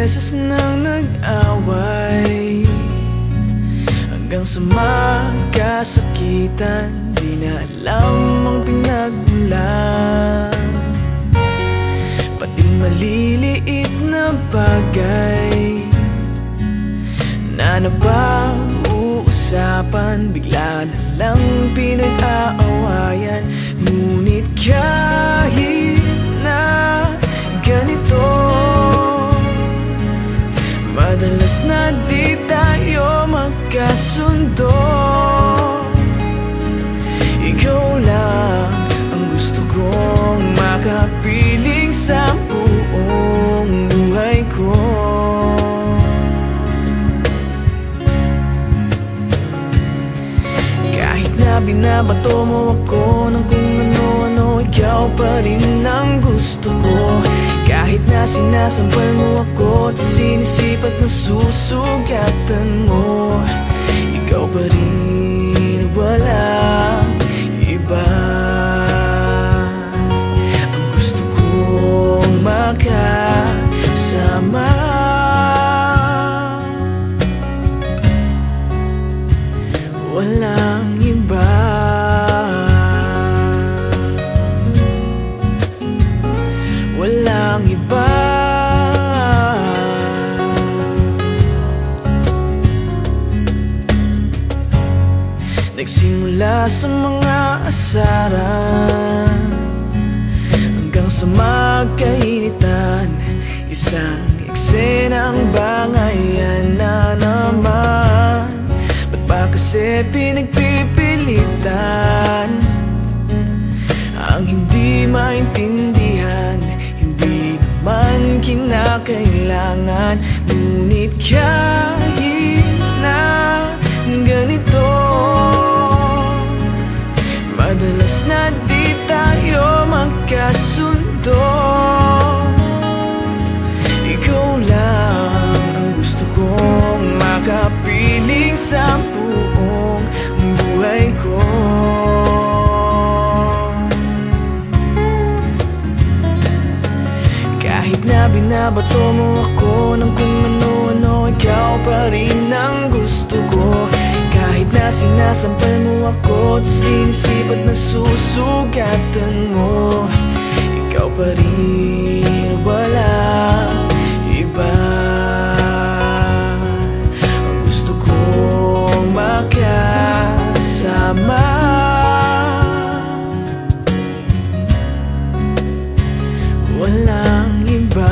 beses nang nag-away, hanggang sa magkasakitan. Di na alam ang pinagmulan, pati maliliit na bagay na napag-uusapan, bigla na lang pinag-aawayan. Ngunit kahit na ganito, madalas na di tayo magkasundo. Ikaw lang ang gusto kong makapiling sa buong buhay ko. Kahit na binabato mo ako ng kung ano-ano, ikaw pa rin ang gusto ko. Kahit na sinasampal mo ako at sinisipat na susugatan mo, ikaw pa rin, walang iba. Ang gusto kong makasama, walang iba. Walang iba. Nagsimula sa mga asaran hanggang sa magkainitan, isang eksenang bangayan na naman. Ba't ba kasi pinagpipilitan ang hindi maintindihan? Hindi naman kinakailangan. Ngunit kahit na ganito, madalas na di tayo magkasundo. Ikaw lang ang gusto kong makapiling sa buong buhay ko. Kahit na binabato mo ako ng kung ano-ano, ikaw pa rin ang gusto ko. Kahit na sinasampal mo ako at sinisipat na susugatan mo, ikaw pa rin, walang iba. Ang gusto kong makasama, walang iba.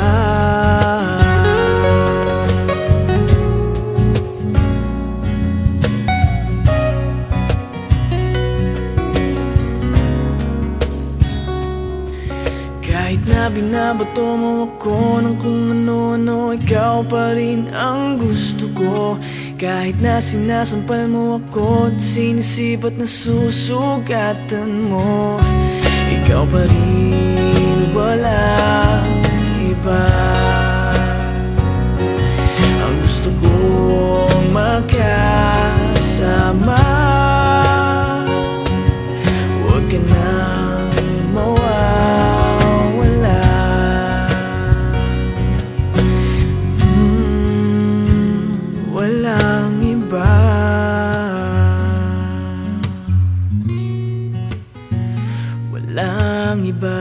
Kahit na binabato mo ako ng kung ano-ano, ikaw pa rin ang gusto ko. Kahit na sinasampal mo ako at sinisipat na susugatan mo, ikaw pa rin, walang iba. Ang gusto kong makasama, huwag ka nang mawawala. Walang iba. Walang iba.